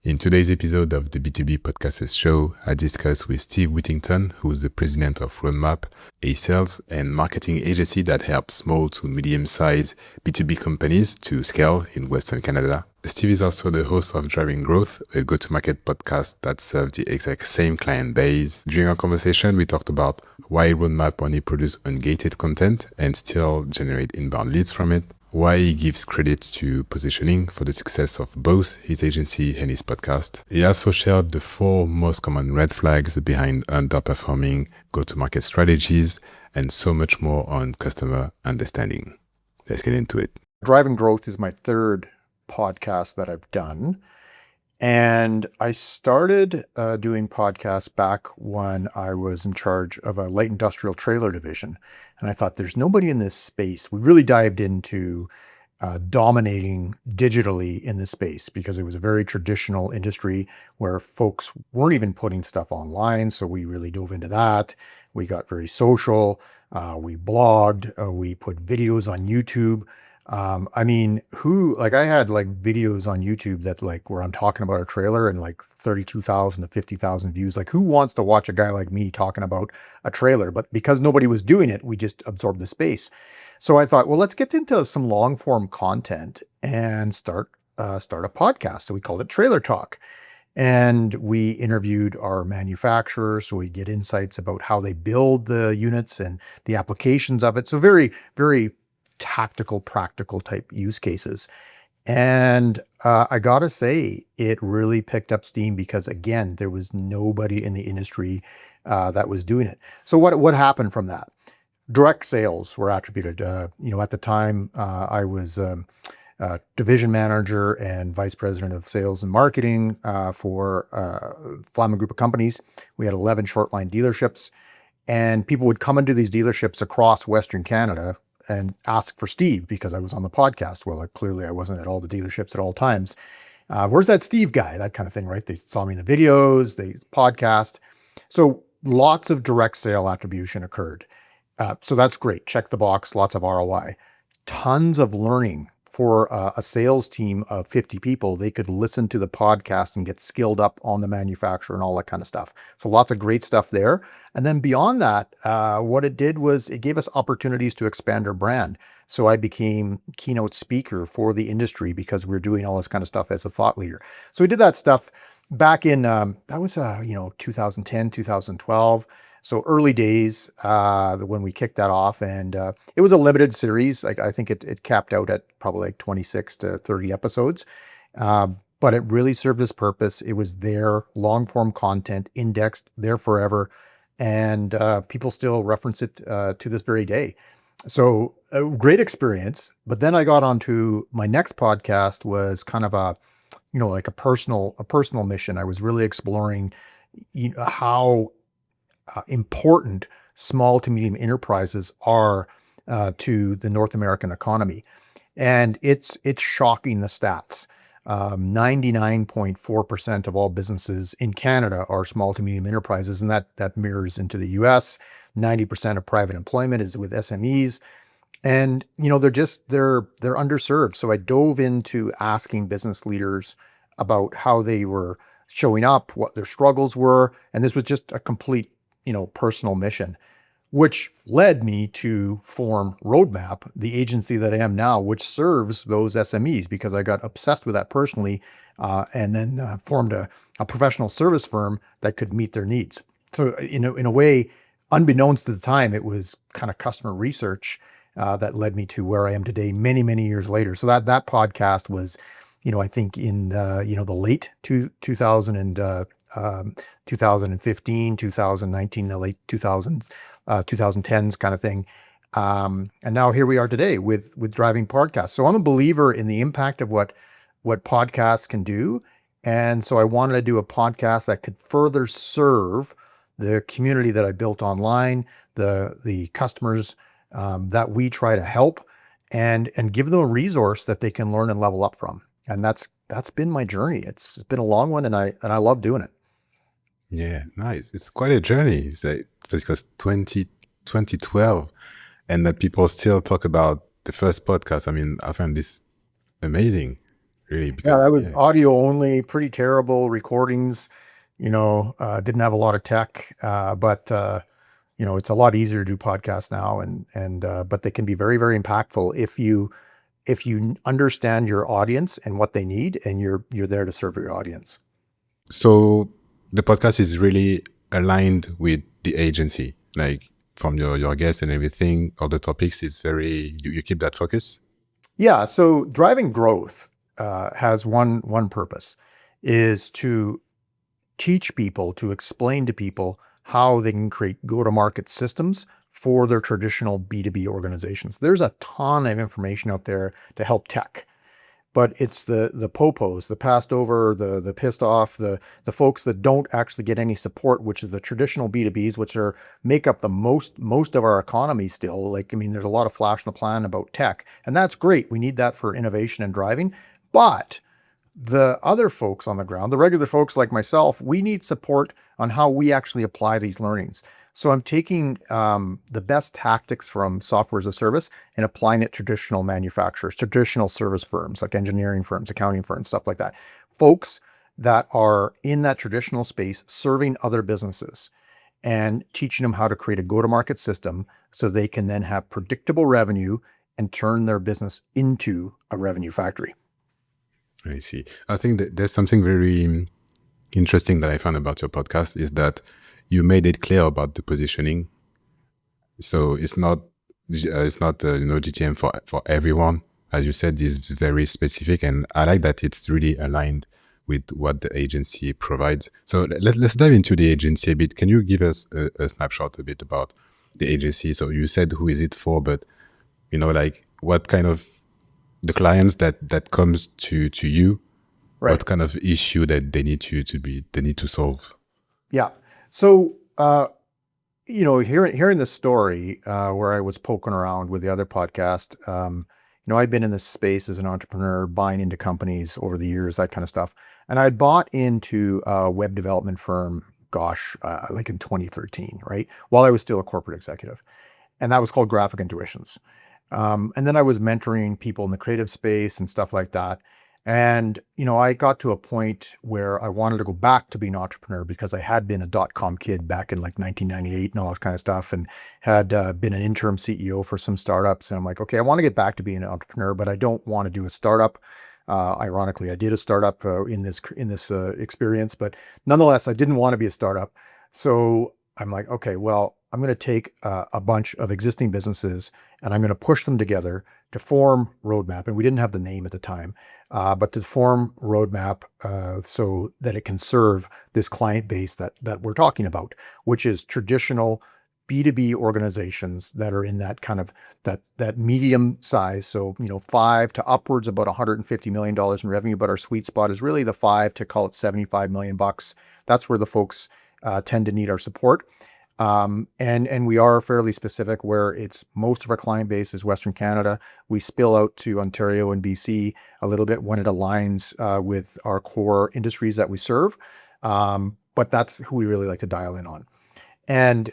In today's episode of the B2B Podcasters Show, I discuss with Steve Whittington, who is the president of Roadmap, a sales and marketing agency that helps small to medium-sized B2B companies to scale in Western Canada. Steve is also the host of Driving Growth, a go-to-market podcast that serves the exact same client base. During our conversation, we talked about why Roadmap only produce ungated content and still generate inbound leads from it, why he gives credit to positioning for the success of both his agency and his podcast. He also shared the 4 most common red flags behind underperforming go-to-market strategies and so much more on customer understanding. Let's get into it. Driving Growth is my third podcast that I've done. And I started doing podcasts back when I was in charge of a light industrial trailer division. And I thought there's nobody in this space. We really dived into dominating digitally in this space because it was a very traditional industry where folks weren't even putting stuff online. So we really dove into that. We got very social. We blogged. We put videos on YouTube. I had videos on YouTube that where I'm talking about a trailer and 32,000 to 50,000 views. Who wants to watch a guy like me talking about a trailer? But because nobody was doing it, we just absorbed the space. So I thought, well, let's get into some long form content and start a podcast. So we called it Trailer Talk. And we interviewed our manufacturers, so we get insights about how they build the units and the applications of it. So very, very tactical, practical type use cases. And I gotta say, it really picked up steam because again, there was nobody in the industry that was doing it. So what happened from that? Direct sales were attributed. At the time, I was division manager and vice president of sales and marketing for Flaman Group of Companies. We had 11 short line dealerships, and people would come into these dealerships across Western Canada and ask for Steve because I was on the podcast. Well, clearly I wasn't at all the dealerships at all times. Where's that Steve guy? That kind of thing, right? They saw me in the videos, they podcast. So lots of direct sale attribution occurred. So that's great. Check the box, lots of ROI. Tons of learning for a sales team of 50 people. They could listen to the podcast and get skilled up on the manufacturer and all that kind of stuff. So lots of great stuff there. And then beyond that, what it did was it gave us opportunities to expand our brand. So I became keynote speaker for the industry because we're doing all this kind of stuff as a thought leader. So we did that stuff back in, 2010, 2012. So early days when we kicked that off, and it was a limited series. I think it capped out at probably 26 to 30 episodes, but it really served its purpose. It was there, long form content, indexed, there forever, and people still reference it to this very day. So a great experience. But then I got onto my next podcast was kind of a personal mission. I was really exploring how important small to medium enterprises are to the North American economy. And it's shocking, the stats. 99.4% of all businesses in Canada are small to medium enterprises, and that mirrors into the US. 90% of private employment is with SMEs. And they're underserved. So I dove into asking business leaders about how they were showing up, what their struggles were, and this was just a complete personal mission, which led me to form Roadmap, the agency that I am now, which serves those SMEs because I got obsessed with that personally, and then formed a professional service firm that could meet their needs. So in a way, unbeknownst to the time, it was kind of customer research that led me to where I am today, many, many years later. So that podcast was, I think in the late 2015, 2019, the late 2010s kind of thing. And now here we are today with Driving Podcasts. So I'm a believer in the impact of what podcasts can do. And so I wanted to do a podcast that could further serve the community that I built online, the customers that we try to help, and give them a resource that they can learn and level up from. And that's been my journey. It's been a long one, and I love doing it. Yeah, nice. It's quite a journey. It's because 2012, and that people still talk about the first podcast. I mean, I find this amazing. really, Yeah, that because was yeah. audio only, pretty terrible recordings. Didn't have a lot of tech, but it's a lot easier to do podcasts now, and but they can be very, very impactful if you understand your audience and what they need, and you're there to serve your audience. So the podcast is really aligned with the agency, like from your guests and everything. All the topics is very you keep that focus. Yeah, so driving growth has one purpose, is to teach people, to explain to people how they can create go-to-market systems for their traditional B2B organizations. There's a ton of information out there to help tech, but it's the popos, the passed over, the pissed off, the folks that don't actually get any support, which is the traditional B2Bs, which are make up the most of our economy still. Like, I mean, there's a lot of flash in the plan about tech, and that's great. We need that for innovation and driving, but the other folks on the ground, the regular folks like myself, we need support on how we actually apply these learnings. So I'm taking the best tactics from software as a service and applying it to traditional manufacturers, traditional service firms, like engineering firms, accounting firms, stuff like that. Folks that are in that traditional space serving other businesses and teaching them how to create a go-to-market system so they can then have predictable revenue and turn their business into a revenue factory. I see. I think that there's something very interesting that I found about your podcast is that you made it clear about the positioning. So it's not GTM for everyone. As you said, it's very specific, and I like that it's really aligned with what the agency provides. So let's dive into the agency a bit. Can you give us a snapshot a bit about the agency? So you said who is it for, but like what kind of the clients that comes to you, Right. what kind of issue that they need to solve. Yeah. So, hearing this story where I was poking around with the other podcast, I've been in this space as an entrepreneur, buying into companies over the years, that kind of stuff. And I'd bought into a web development firm, gosh, like in 2013, right? While I was still a corporate executive. And that was called Graphic Intuitions. And then I was mentoring people in the creative space and stuff like that. And, I got to a point where I wanted to go back to being an entrepreneur because I had been a dot-com kid back in like 1998 and all this kind of stuff, and had been an interim CEO for some startups. And I'm like, okay, I want to get back to being an entrepreneur, but I don't want to do a startup. Ironically, I did a startup in this experience, but nonetheless, I didn't want to be a startup. So I'm like, okay, well, I'm going to take a bunch of existing businesses and I'm going to push them together to form Roadmap. And we didn't have the name at the time, but to form Roadmap so that it can serve this client base that we're talking about, which is traditional B2B organizations that are in that kind of that medium size. So, five to upwards about $150 million in revenue, but our sweet spot is really the five to call it 75 million bucks. That's where the folks tend to need our support. And we are fairly specific where it's most of our client base is Western Canada. We spill out to Ontario and BC a little bit when it aligns with our core industries that we serve. But that's who we really like to dial in on. And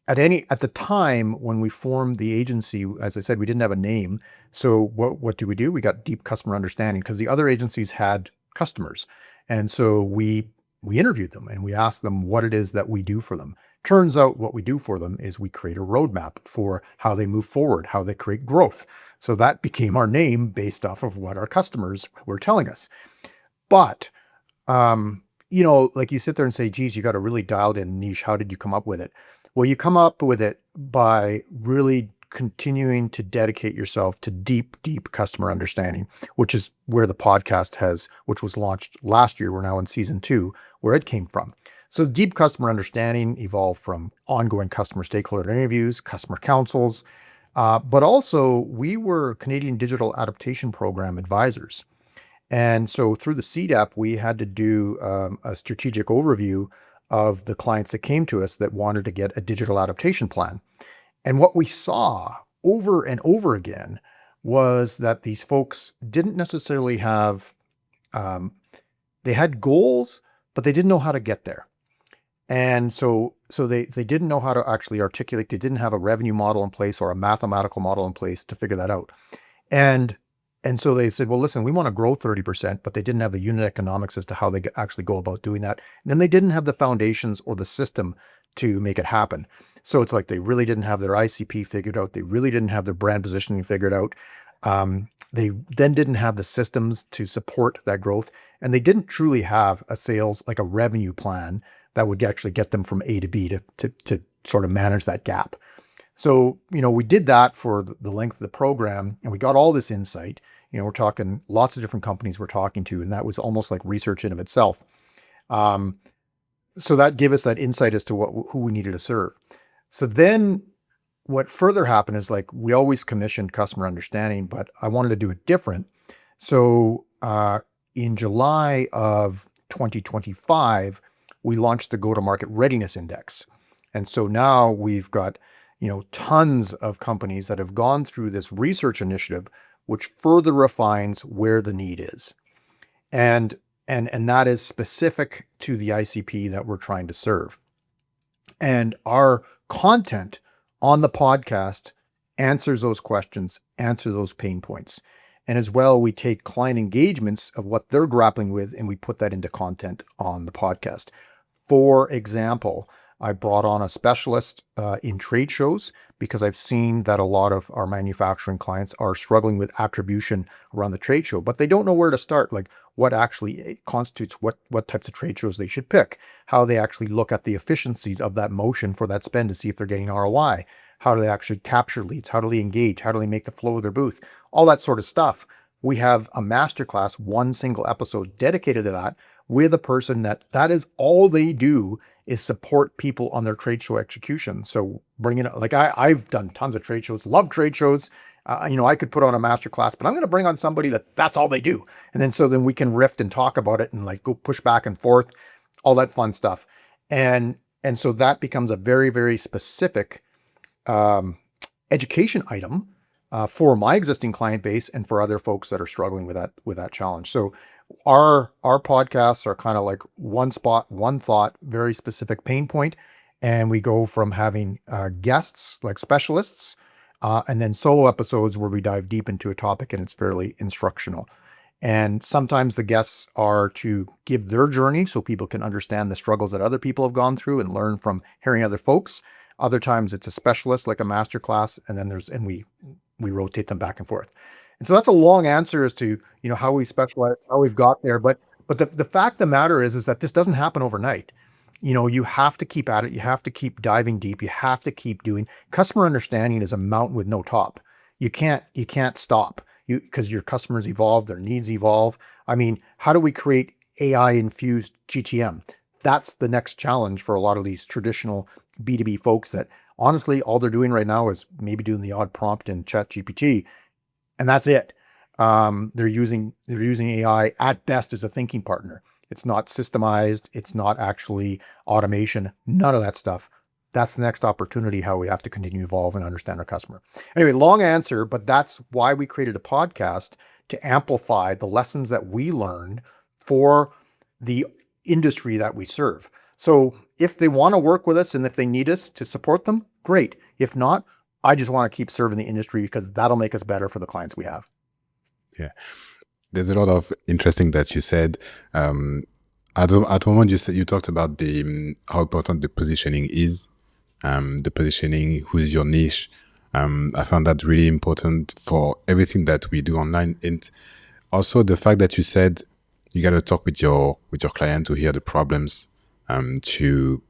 at the time when we formed the agency, as I said, we didn't have a name. So what do? We got deep customer understanding because the other agencies had customers. And so we interviewed them and we asked them what it is that we do for them. Turns out what we do for them is we create a roadmap for how they move forward, how they create growth. So that became our name based off of what our customers were telling us. But like you sit there and say, geez, you got a really dialed in niche. How did you come up with it? Well, you come up with it by really continuing to dedicate yourself to deep, deep customer understanding, which is where the podcast which was launched last year. We're now in season 2, where it came from. So deep customer understanding evolved from ongoing customer stakeholder interviews, customer councils, but also we were Canadian Digital Adaptation Program advisors. And so through the CDAP, we had to do a strategic overview of the clients that came to us that wanted to get a digital adaptation plan. And what we saw over and over again was that these folks didn't necessarily have, they had goals, but they didn't know how to get there. And so they didn't know how to actually articulate. They didn't have a revenue model in place or a mathematical model in place to figure that out. And And so they said, well, listen, we want to grow 30%, but they didn't have the unit economics as to how they actually go about doing that. And then they didn't have the foundations or the system to make it happen. So it's like they really didn't have their ICP figured out. They really didn't have their brand positioning figured out. They then didn't have the systems to support that growth. And they didn't truly have a sales, like a revenue plan that would actually get them from A to B to sort of manage that gap. So, we did that for the length of the program, and we got all this insight. We're talking lots of different companies we're talking to, and that was almost like research in of itself. Um, so that gave us that insight as to who we needed to serve. So then what further happened is, like, we always commissioned customer understanding, but I wanted to do it different. So in July of 2025, we launched the Go-to-Market Readiness Index. And so now we've got, tons of companies that have gone through this research initiative, which further refines where the need is. And that is specific to the ICP that we're trying to serve. And our content on the podcast answers those questions, answers those pain points. And as well, we take client engagements of what they're grappling with, and we put that into content on the podcast. For example, I brought on a specialist in trade shows because I've seen that a lot of our manufacturing clients are struggling with attribution around the trade show, but they don't know where to start, like what actually constitutes what types of trade shows they should pick, how they actually look at the efficiencies of that motion for that spend to see if they're getting ROI, how do they actually capture leads, how do they engage, how do they make the flow of their booth, all that sort of stuff. We have a masterclass, one single episode dedicated to that, with a person that is all they do is support people on their trade show execution. So bringing it, like I've done tons of trade shows, love trade shows. I could put on a master class, but I'm going to bring on somebody that's all they do. And then we can riff and talk about it and like go push back and forth, all that fun stuff. And so that becomes a very, very specific education item for my existing client base and for other folks that are struggling with that challenge. So our podcasts are kind of like one spot, one thought, very specific pain point, and we go from having guests like specialists, and then solo episodes where we dive deep into a topic and it's fairly instructional. And sometimes the guests are to give their journey so people can understand the struggles that other people have gone through and learn from hearing other folks. Other times it's a specialist like a master class, and then we rotate them back and forth. And so that's a long answer as to, how we specialize, how we've got there. But the fact of the matter is that this doesn't happen overnight. You have to keep at it. You have to keep diving deep. You have to keep doing. Customer understanding is a mountain with no top. You can't stop because your customers evolve, their needs evolve. I mean, how do we create AI infused GTM? That's the next challenge for a lot of these traditional B2B folks that honestly, all they're doing right now is maybe doing the odd prompt in ChatGPT, and that's it. They're using AI at best as a thinking partner. It's not systemized. It's not actually automation. None of that stuff. That's the next opportunity, how we have to continue to evolve and understand our customer. Anyway, long answer, but that's why we created a podcast to amplify the lessons that we learned for the industry that we serve. So if they want to work with us and if they need us to support them, great. If not, I just want to keep serving the industry because that'll make us better for the clients we have. Yeah. There's a lot of interesting that you said. At one moment you talked about how important the positioning is, the positioning, who's your niche. I found that really important for everything that we do online. And also the fact that you said you got to talk with your client to hear the problems, to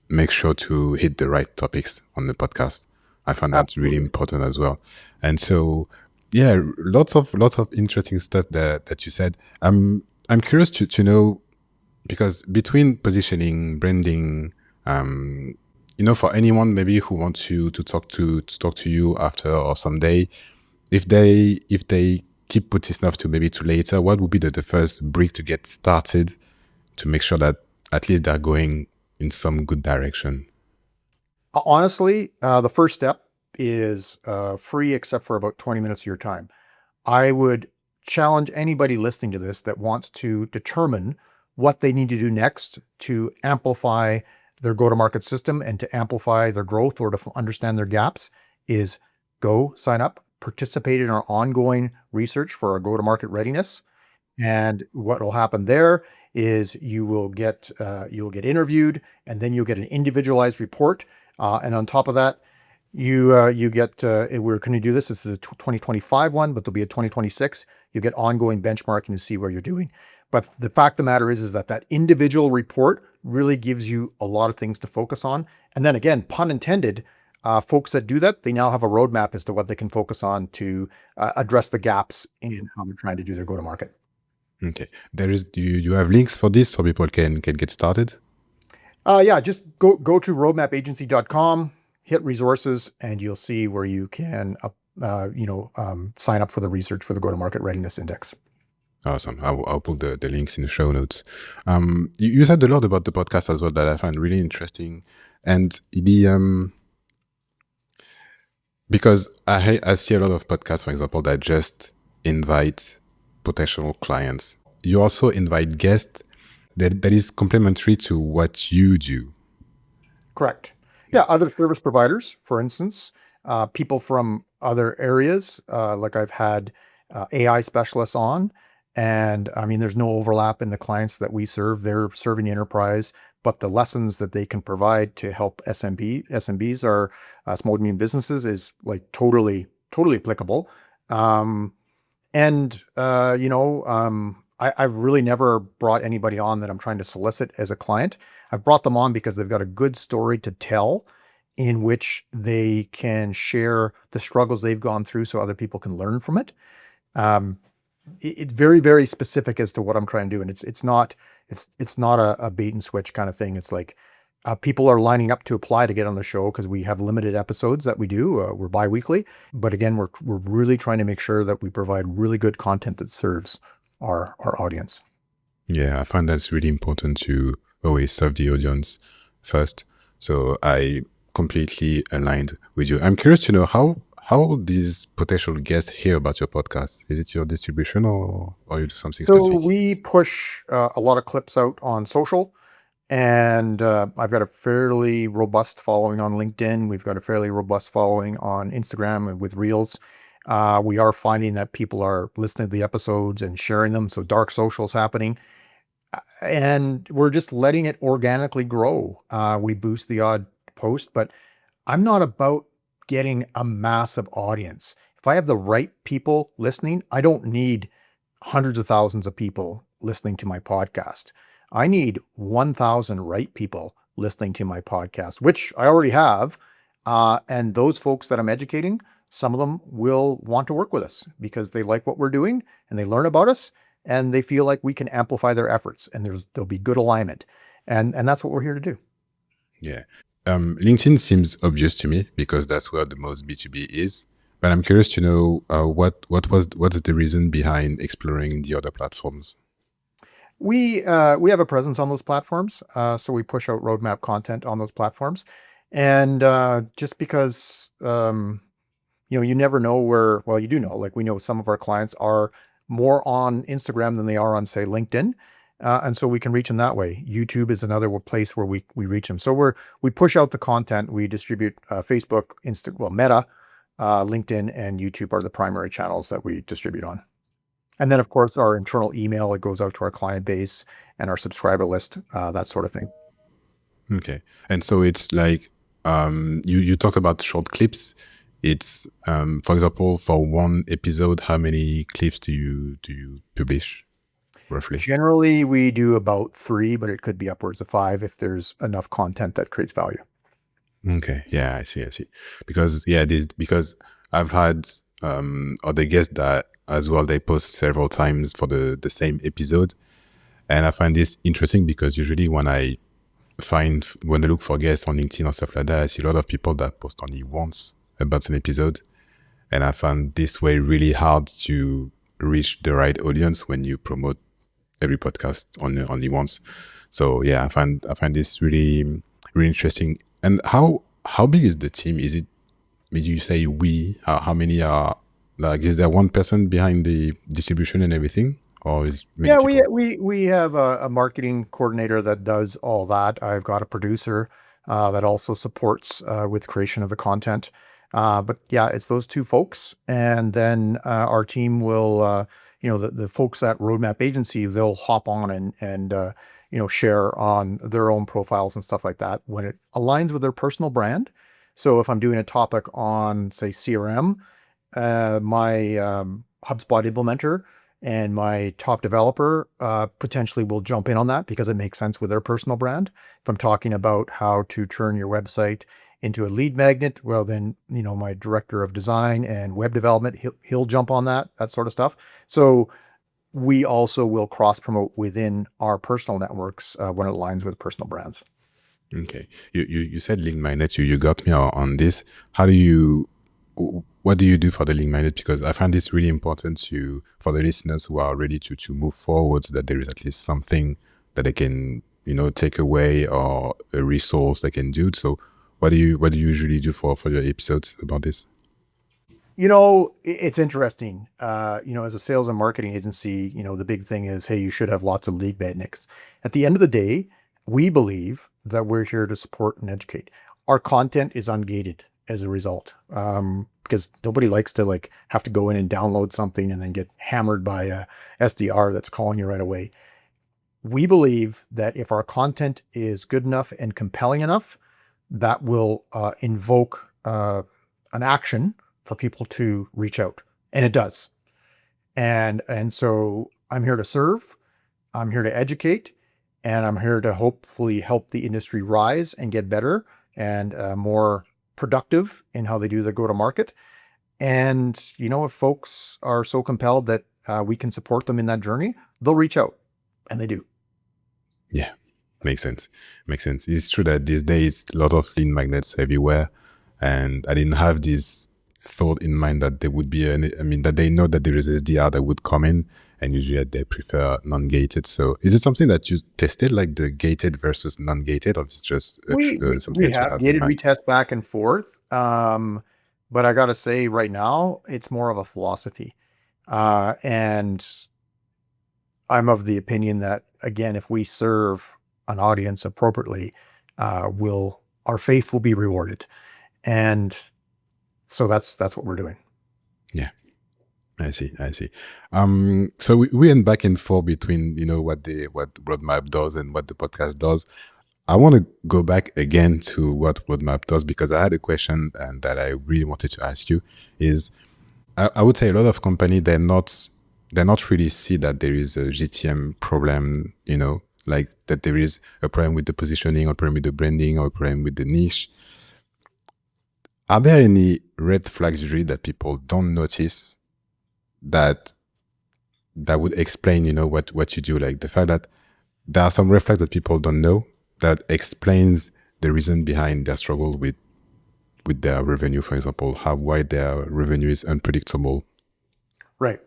make sure to hit the right topics on the podcast. I found that really important as well. And so, yeah, lots of interesting stuff that you said. I'm curious to know, because between positioning, branding, for anyone maybe who wants you to talk to you after or someday, if they keep putting stuff to maybe to later, what would be the first brick to get started to make sure that at least they're going in some good direction? Honestly, the first step is free except for about 20 minutes of your time. I would challenge anybody listening to this that wants to determine what they need to do next to amplify their go-to-market system and to amplify their growth or to understand their gaps is go sign up, participate in our ongoing research for our go-to-market readiness. And what will happen there is you'll get interviewed, and then you'll get an individualized report. And on top of that, you get we're going to do this. This is a 2025 one, but there'll be a 2026. You get ongoing benchmarking to see where you're doing. But the fact of the matter is that individual report really gives you a lot of things to focus on. And then again, pun intended, folks that do that, they now have a roadmap as to what they can focus on to address the gaps in how they're trying to do their go-to-market. Okay. Do you have links for this so people can get started? Yeah, just go to roadmapagency.com, hit resources, and you'll see where you can sign up for the research for the go-to-market readiness index. Awesome. I'll put the links in the show notes. You said a lot about the podcast as well that I find really interesting, and because I see a lot of podcasts, for example, that just invite potential clients. You also invite guests that is complementary to what you do. Correct. Yeah, other service providers, for instance, people from other areas, like I've had AI specialists on, and I mean, there's no overlap in the clients that we serve. They're serving the enterprise, but the lessons that they can provide to help SMBs or small to medium businesses is like totally applicable. I've really never brought anybody on that I'm trying to solicit as a client. I've brought them on because they've got a good story to tell in which they can share the struggles they've gone through so other people can learn from it. It's very, very specific as to what I'm trying to do. And it's not a bait and switch kind of thing. It's like people are lining up to apply to get on the show because we have limited episodes that we do. We're bi-weekly. But again, we're really trying to make sure that we provide really good content that serves our audience. Yeah, I find that's really important to always serve the audience first. So I completely aligned with you. I'm curious to know how these potential guests hear about your podcast. Is it your distribution or you do something So specific? we push a lot of clips out on social, and I've got a fairly robust following on LinkedIn. We've got a fairly robust following on Instagram and with Reels. We are finding that people are listening to the episodes and sharing them. So dark social's happening. And we're just letting it organically grow. We boost the odd post, but I'm not about getting a massive audience. If I have the right people listening, I don't need hundreds of thousands of people listening to my podcast. I need 1,000 right people listening to my podcast, which I already have. And those folks that I'm educating, some of them will want to work with us because they like what we're doing and they learn about us and they feel like we can amplify their efforts and there'll be good alignment. And that's what we're here to do. Yeah. LinkedIn seems obvious to me because that's where the most B2B is. But I'm curious to know what's the reason behind exploring the other platforms? We have a presence on those platforms, so we push out roadmap content on those platforms, and just because you never know where. Well, you do know. Like we know some of our clients are more on Instagram than they are on, say, LinkedIn, and so we can reach them that way. YouTube is another place where we reach them. So we push out the content. We distribute Facebook, Meta, LinkedIn, and YouTube are the primary channels that we distribute on. And then, of course, our internal email, it goes out to our client base and our subscriber list, that sort of thing. Okay. And so it's like you talked about short clips. It's for example, for one episode, how many clips do you publish roughly? Generally, we do about 3, but it could be upwards of 5 if there's enough content that creates value. Okay. Yeah, I see. Because I've had other guests that as well, they post several times for the same episode. And I find this interesting because usually when I look for guests on LinkedIn or stuff like that, I see a lot of people that post only once about an episode. And I found this way really hard to reach the right audience when you promote every podcast only once. So yeah, I find this really, really interesting. And how big is the team? Is it, did you say we? How many are, like, is there one person behind the distribution and everything? Or is many Yeah, people? we have a marketing coordinator that does all that. I've got a producer that also supports with creation of the content. But yeah, it's those two folks. And then our team will, the folks at Roadmap Agency, they'll hop on and share on their own profiles and stuff like that when it aligns with their personal brand. So if I'm doing a topic on, say, CRM, my HubSpot implementer and my top developer potentially will jump in on that because it makes sense with their personal brand. If I'm talking about how to turn your website into a lead magnet, well, then, my director of design and web development, he'll jump on that sort of stuff. So we also will cross promote within our personal networks when it aligns with personal brands. Okay. You said link magnet. You got me on this. How do you, what do you do for the link magnet? Because I find this really important for the listeners who are ready to move forward, so that there is at least something that they can, take away, or a resource they can do. So what do you usually do for your episodes about this? It's interesting. As a sales and marketing agency, the big thing is, hey, you should have lots of lead magnets. At the end of the day, we believe that we're here to support and educate. Our content is ungated as a result, because nobody likes to have to go in and download something and then get hammered by a SDR that's calling you right away. We believe that if our content is good enough and compelling enough, that will invoke an action for people to reach out, and it does. And so I'm here to serve, I'm here to educate, and I'm here to hopefully help the industry rise and get better and more productive in how they do their go to market. And if folks are so compelled that we can support them in that journey, they'll reach out, and they do. Yeah, makes sense. Makes sense. It's true that these days a lot of lead magnets everywhere, and I didn't have this thought in mind that there would be that they know that there is SDR that would come in, and usually they prefer non-gated. So is it something that you tested, like the gated versus non-gated, or it's just something We that you have have in gated mind? retest back and forth. But I gotta say right now, it's more of a philosophy. And I'm of the opinion that, again, if we serve an audience appropriately, our faith will be rewarded. And so that's what we're doing. Yeah, I see. I see. So we went back and forth between what Roadmap does and what the podcast does. I want to go back again to what Roadmap does, because I had a question and that I really wanted to ask you. Is I would say a lot of companies, they're not really see that there is a GTM problem, like that there is a problem with the positioning, or a problem with the branding, or a problem with the niche. Are there any red flags usually that people don't notice, that would explain, what you do? Like the fact that there are some red flags that people don't know, that explains the reason behind their struggle with their revenue, for example, why their revenue is unpredictable. Right.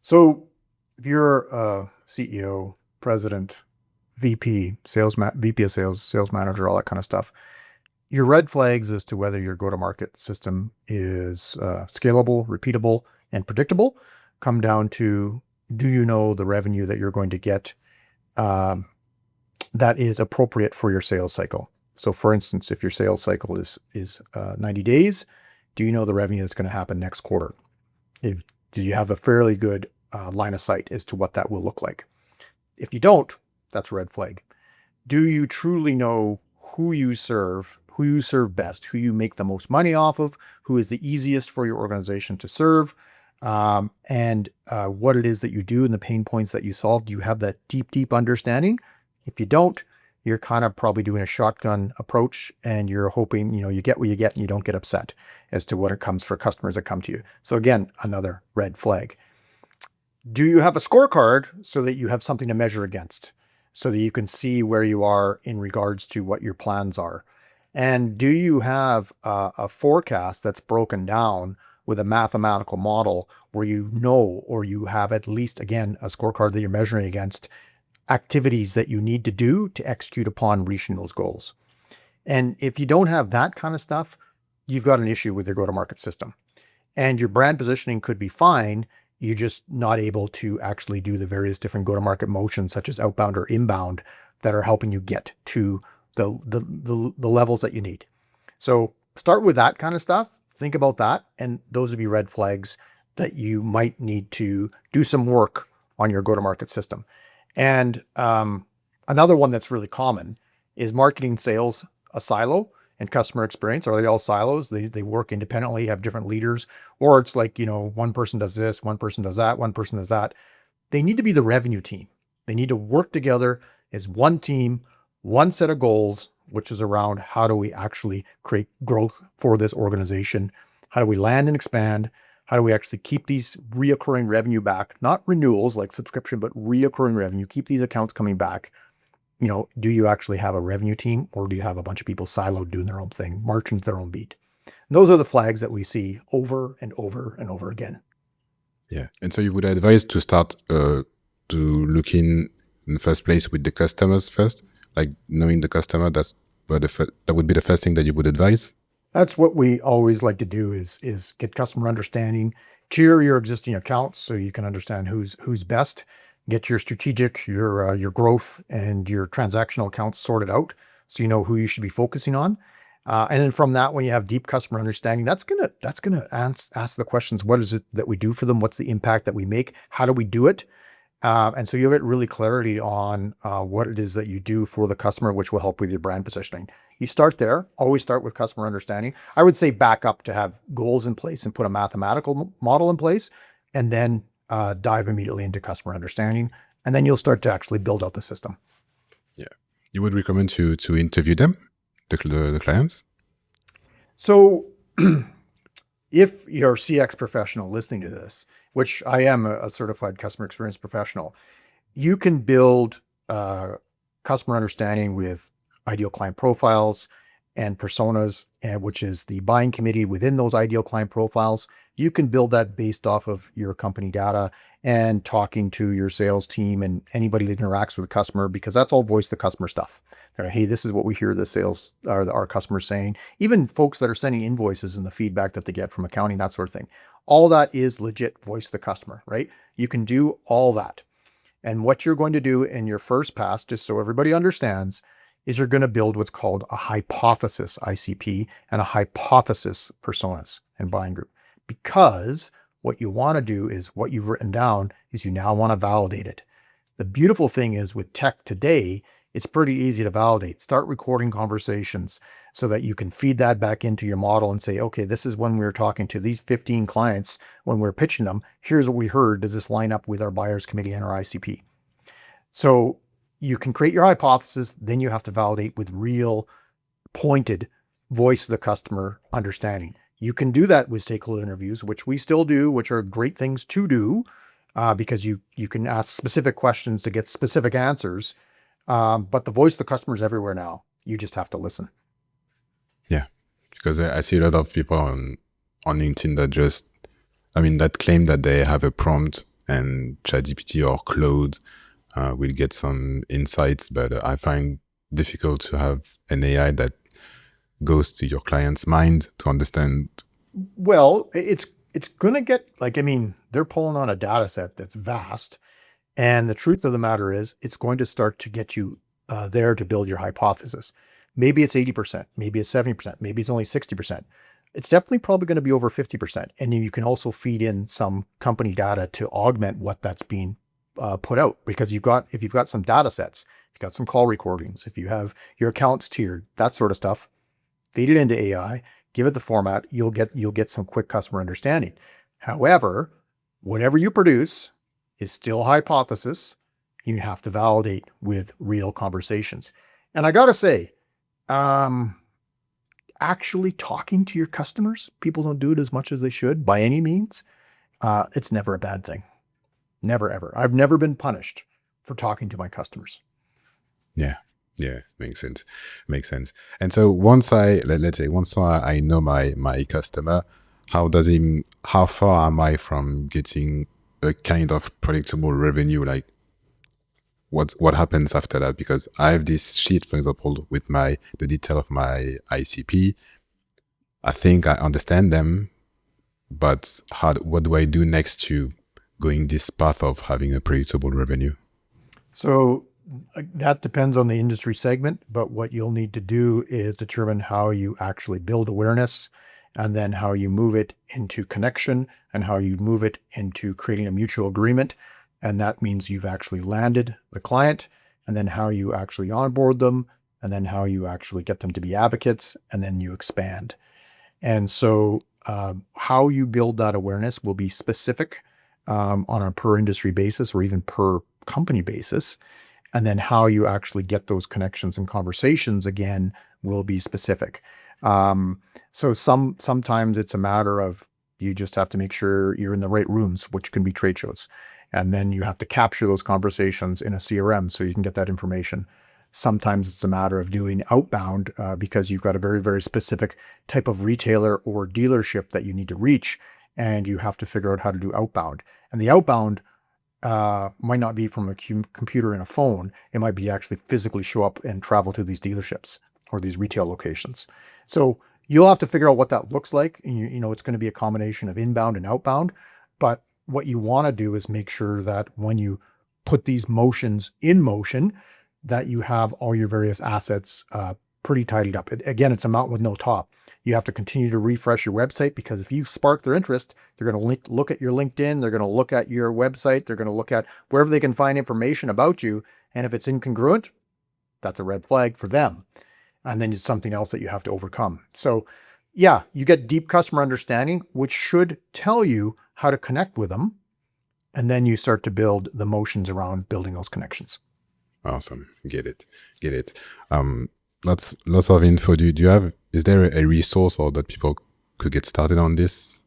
So if you're a CEO, president, VP, VP of sales, sales manager, all that kind of stuff, your red flags as to whether your go-to-market system is scalable, repeatable, and predictable come down to, do you know the revenue that you're going to get that is appropriate for your sales cycle? So for instance, if your sales cycle is 90 days, do you know the revenue that's going to happen next quarter? Do you have a fairly good line of sight as to what that will look like? If you don't, that's a red flag. Do you truly know who you serve best, who you make the most money off of, who is the easiest for your organization to serve, and what it is that you do and the pain points that you solve? Do you have that deep understanding? If you don't, you're kind of probably doing a shotgun approach, and you're hoping, you get what you get and you don't get upset as to what it comes for customers that come to you. So again, another red flag. Do you have a scorecard so that you have something to measure against, so that you can see where you are in regards to what your plans are? And do you have a forecast that's broken down with a mathematical model where or you have at least, again, a scorecard that you're measuring against activities that you need to do to execute upon reaching those goals? And if you don't have that kind of stuff, you've got an issue with your go-to-market system. And your brand positioning could be fine. You're just not able to actually do the various different go-to-market motions, such as outbound or inbound, that are helping you get to the levels that you need. So start with that kind of stuff Think about that. And those would be red flags that you might need to do some work on your go-to-market system. And another one that's really common is marketing sales a silo and customer experience. Are they all silos? They work independently, have different leaders, or it's like, one person does this, one person does that, one person does that. They need to be the revenue team. They need to work together as one team, one set of goals, which is around how do we actually create growth for this organization? How do we land and expand? How do we actually keep these reoccurring revenue back? Not renewals like subscription, but reoccurring revenue. Keep these accounts coming back. Do you actually have a revenue team, or do you have a bunch of people siloed doing their own thing, marching to their own beat? And those are the flags that we see over and over and over again. Yeah. And so you would advise to start to look in the first place with the customers first, like knowing the customer. That would be the first thing that you would advise. That's what we always like to do is get customer understanding, tier your existing accounts so you can understand who's best, get your strategic, your growth and your transactional accounts sorted out so you know who you should be focusing on. And then from that, when you have deep customer understanding, that's gonna ask the questions: what is it that we do for them? What's the impact that we make? How do we do it? And so you'll get really clarity on what it is that you do for the customer, which will help with your brand positioning. You start there, always start with customer understanding. I would say back up to have goals in place and put a mathematical model in place, and then dive immediately into customer understanding. And then you'll start to actually build out the system. Yeah. You would recommend to interview them, the clients? So if you're a CX professional listening to this, which I am a certified customer experience professional, you can build customer understanding with ideal client profiles and personas, which is the buying committee within those ideal client profiles. You can build that based off of your company data and talking to your sales team and anybody that interacts with the customer, because that's all voice the customer stuff. They're, hey, this is what we hear the sales or our customers saying. Even folks that are sending invoices and the feedback that they get from accounting, that sort of thing. All that is legit voice the customer, right? You can do all that. And what you're going to do in your first pass, just so everybody understands, is you're going to build what's called a hypothesis ICP and a hypothesis personas and buying group. Because what you want to do is what you've written down is you now want to validate it. The beautiful thing is with tech today, it's pretty easy to validate. Start recording conversations so that you can feed that back into your model and say, okay, this is when we were talking to these 15 clients when we we're pitching them. Here's what we heard. Does this line up with our buyers committee and our ICP? So you can create your hypothesis, then you have to validate with real pointed voice of the customer understanding. You can do that with stakeholder interviews, which we still do, which are great things to do because you can ask specific questions to get specific answers. But the voice of the customer is everywhere now. You just have to listen. Yeah, because I see a lot of people on LinkedIn that claim that they have a prompt and ChatGPT or Claude will get some insights, but I find difficult to have an AI that goes to your client's mind to understand. Well, it's going to get they're pulling on a data set that's vast. And the truth of the matter is it's going to start to get you there to build your hypothesis. Maybe it's 80%, maybe it's 70%, maybe it's only 60%. It's definitely probably going to be over 50%. And then you can also feed in some company data to augment what that's being put out, because if you've got some data sets, you've got some call recordings, if you have your accounts tiered, that sort of stuff, feed it into AI, give it the format, you'll get some quick customer understanding. However, whatever you produce is still hypothesis. You have to validate with real conversations. And I got to say, actually talking to your customers, people don't do it as much as they should by any means. It's never a bad thing. Never, ever. I've never been punished for talking to my customers. Yeah. Makes sense. And so once I know my customer, how far am I from getting a kind of predictable revenue? Like what happens after that? Because I have this sheet, for example, with the detail of my ICP. I think I understand them, but what do I do next to going this path of having a predictable revenue? So that depends on the industry segment, but what you'll need to do is determine how you actually build awareness and then how you move it into connection, and how you move it into creating a mutual agreement. And that means you've actually landed the client, and then how you actually onboard them, and then how you actually get them to be advocates, and then you expand. And so how you build that awareness will be specific on a per industry basis or even per company basis. And then how you actually get those connections and conversations again will be specific. So sometimes it's a matter of you just have to make sure you're in the right rooms, which can be trade shows. And then you have to capture those conversations in a CRM so you can get that information. Sometimes it's a matter of doing outbound because you've got a very, very specific type of retailer or dealership that you need to reach, and you have to figure out how to do outbound. And the outbound might not be from a computer and a phone. It might be actually physically show up and travel to these dealerships or these retail locations. So you'll have to figure out what that looks like. And you know, it's going to be a combination of inbound and outbound. But what you want to do is make sure that when you put these motions in motion, that you have all your various assets pretty tidied up. Again, it's a mountain with no top. You have to continue to refresh your website, because if you spark their interest, they're going to look at your LinkedIn, they're going to look at your website, they're going to look at wherever they can find information about you. And if it's incongruent, that's a red flag for them. And then it's something else that you have to overcome. So yeah, you get deep customer understanding, which should tell you how to connect with them. And then you start to build the motions around building those connections. Awesome. Get it. Lots of info. Is there a resource or that people could get started on this?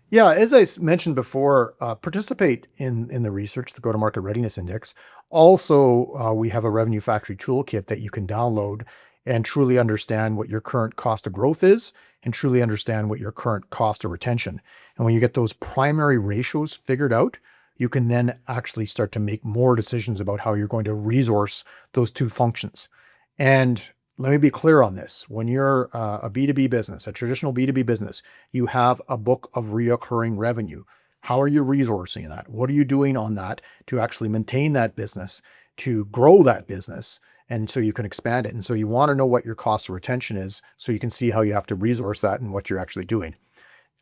Yeah, as I mentioned before, participate in the research, the Go-to-Market Readiness Index. Also, we have a Revenue Factory toolkit that you can download and truly understand what your current cost of growth is, and truly understand what your current cost of retention. And when you get those primary ratios figured out, you can then actually start to make more decisions about how you're going to resource those two functions. And let me be clear on this. When you're a B2B business, a traditional B2B business, you have a book of reoccurring revenue. How are you resourcing that? What are you doing on that to actually maintain that business, to grow that business, and so you can expand it? And so you want to know what your cost of retention is so you can see how you have to resource that and what you're actually doing.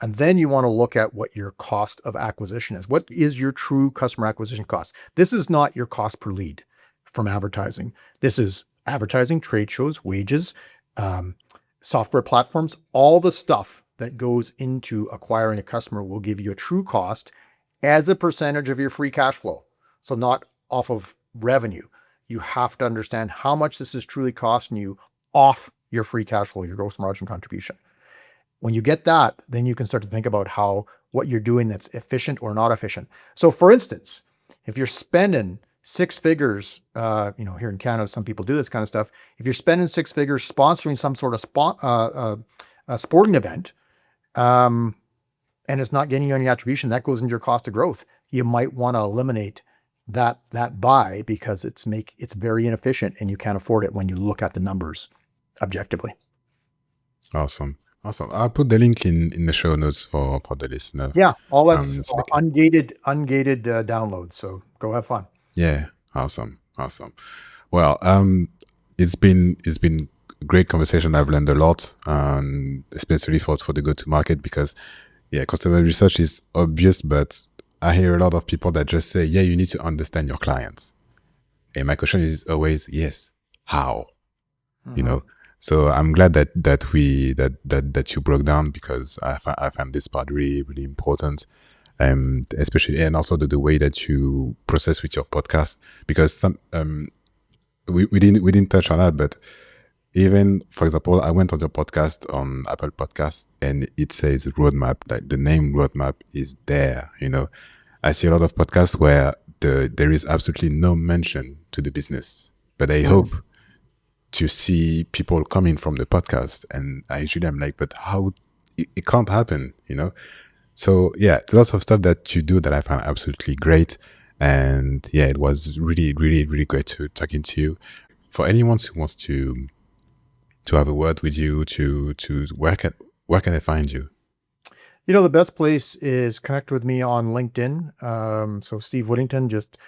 And then you want to look at what your cost of acquisition is. What is your true customer acquisition cost? This is not your cost per lead from advertising. This is advertising, trade shows, wages, software platforms, all the stuff that goes into acquiring a customer will give you a true cost as a percentage of your free cash flow. So not off of revenue. You have to understand how much this is truly costing you off your free cash flow, your gross margin contribution. When you get that, then you can start to think about what you're doing that's efficient or not efficient. So for instance, if you're spending six figures, here in Canada, some people do this kind of stuff. If you're spending six figures sponsoring some sort of sporting event, and it's not getting you any attribution, that goes into your cost of growth. You might want to eliminate that buy because it's very inefficient and you can't afford it when you look at the numbers objectively. Awesome. I'll put the link in the show notes for the listener. Yeah, all that's ungated downloads. So go have fun. Yeah, awesome. Well, it's been great conversation. I've learned a lot, especially for the go-to-market, because customer research is obvious, but I hear a lot of people that just say, you need to understand your clients. And my question is always, yes, how? Mm-hmm. So I'm glad that you broke down, because I find this part really, really important. Especially, and also the way that you process with your podcast, because we didn't touch on that, but even, for example, I went on your podcast on Apple Podcasts, and it says roadmap. Like the name roadmap is there. I see a lot of podcasts where there is absolutely no mention to the business, but I hope to see people coming from the podcast, and I'm like, but how? It can't happen, So lots of stuff that you do that I found absolutely great. And it was really, really, really great to talking to you. For anyone who wants to have a word with you, to where can I find you? The best place is connect with me on LinkedIn. So Steve Whittington, just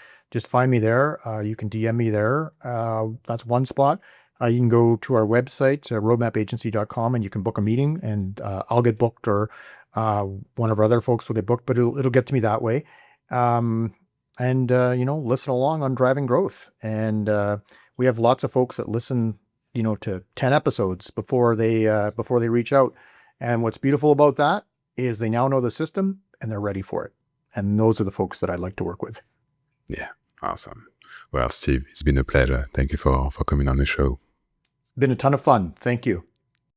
find me there. You can DM me there. That's one spot. You can go to our website, roadmapagency.com, and you can book a meeting, and I'll get booked, or one of our other folks will get booked, but it'll get to me that way. And listen along on driving growth. And we have lots of folks that listen, to 10 episodes before they reach out. And what's beautiful about that is they now know the system and they're ready for it. And those are the folks that I like to work with. Yeah, awesome. Well, Steve, it's been a pleasure. Thank you for coming on the show. It's been a ton of fun. Thank you.